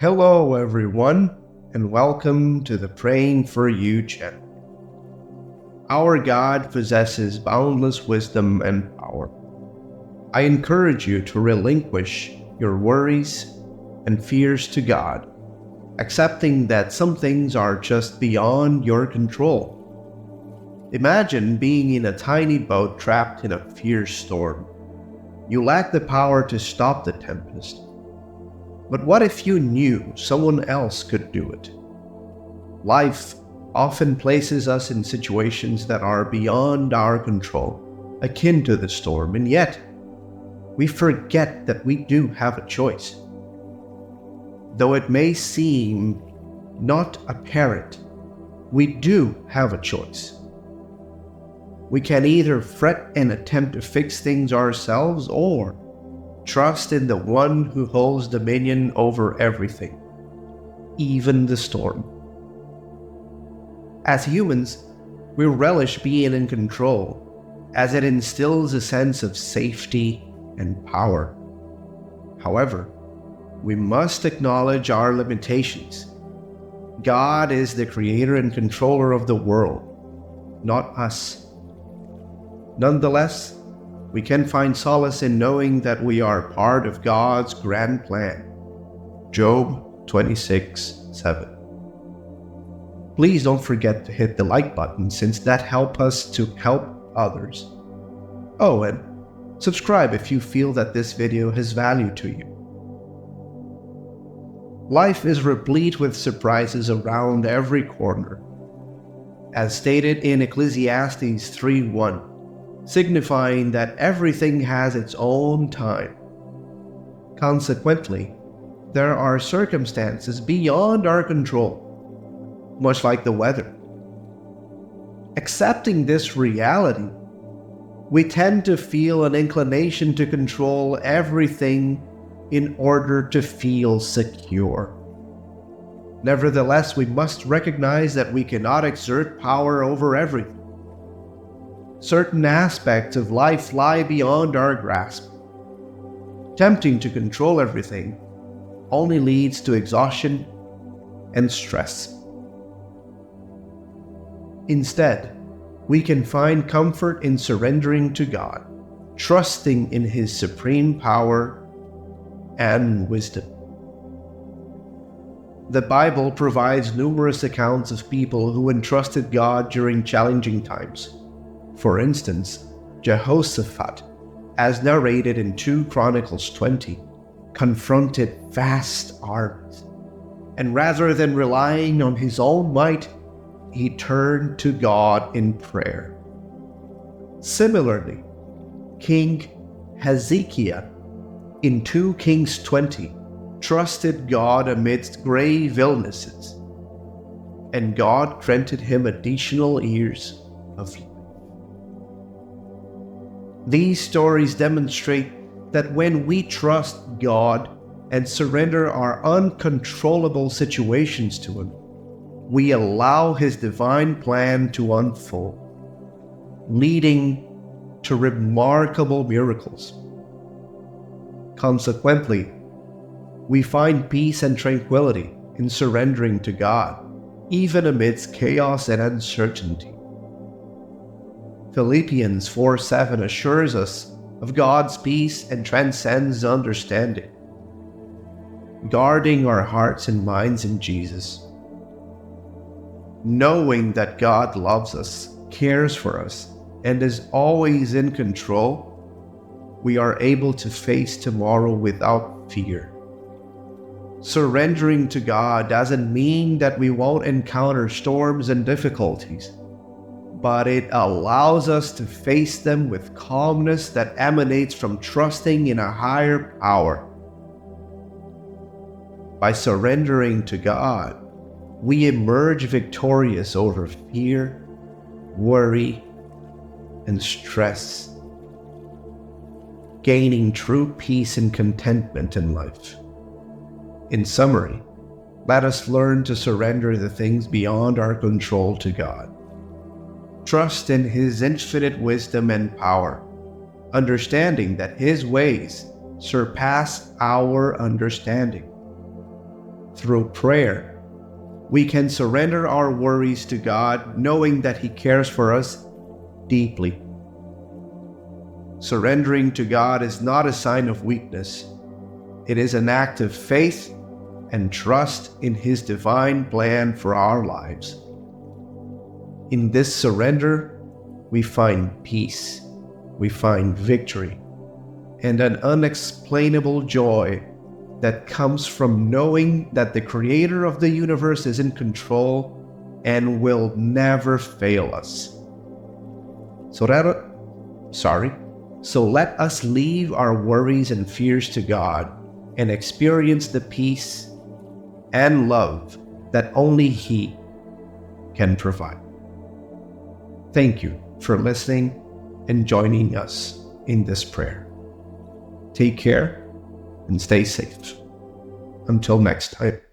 Hello everyone, and welcome to the Praying for You channel. Our God possesses boundless wisdom and power. I encourage you to relinquish your worries and fears to God, accepting that some things are just beyond your control. Imagine being in a tiny boat trapped in a fierce storm. You lack the power to stop the tempest. But what if you knew someone else could do it? Life often places us in situations that are beyond our control, akin to the storm, and yet we forget that we do have a choice. Though it may seem not apparent, we do have a choice. We can either fret and attempt to fix things ourselves or trust in the one who holds dominion over everything, even the storm. As humans, we relish being in control, as it instills a sense of safety and power. However, we must acknowledge our limitations. God is the creator and controller of the world, not us. Nonetheless, we can find solace in knowing that we are part of God's grand plan. Job 26:7. Please don't forget to hit the like button, since that helps us to help others. Oh, and subscribe if you feel that this video has value to you. Life is replete with surprises around every corner. As stated in Ecclesiastes 3:1, signifying that everything has its own time. Consequently, there are circumstances beyond our control, much like the weather. Accepting this reality, we tend to feel an inclination to control everything in order to feel secure. Nevertheless, we must recognize that we cannot exert power over everything. Certain aspects of life lie beyond our grasp. Attempting to control everything only leads to exhaustion and stress. Instead, we can find comfort in surrendering to God, trusting in His supreme power and wisdom. The Bible provides numerous accounts of people who entrusted God during challenging times. For instance, Jehoshaphat, as narrated in 2 Chronicles 20, confronted vast armies, and rather than relying on his own might, he turned to God in prayer. Similarly, King Hezekiah in 2 Kings 20 trusted God amidst grave illnesses, and God granted him additional years of life. These stories demonstrate that when we trust God and surrender our uncontrollable situations to Him, we allow His divine plan to unfold, leading to remarkable miracles. Consequently, we find peace and tranquility in surrendering to God, even amidst chaos and uncertainty. Philippians 4:7 assures us of God's peace and transcends understanding, guarding our hearts and minds in Jesus. Knowing that God loves us, cares for us, and is always in control, we are able to face tomorrow without fear. Surrendering to God doesn't mean that we won't encounter storms and difficulties, but it allows us to face them with calmness that emanates from trusting in a higher power. By surrendering to God, we emerge victorious over fear, worry, and stress, gaining true peace and contentment in life. In summary, let us learn to surrender the things beyond our control to God. Trust in His infinite wisdom and power, understanding that His ways surpass our understanding. Through prayer, we can surrender our worries to God, knowing that He cares for us deeply. Surrendering to God is not a sign of weakness. It is an act of faith and trust in His divine plan for our lives. In this surrender, we find peace, we find victory, and an unexplainable joy that comes from knowing that the Creator of the universe is in control and will never fail us. So let us leave our worries and fears to God and experience the peace and love that only He can provide. Thank you for listening and joining us in this prayer. Take care and stay safe. Until next time.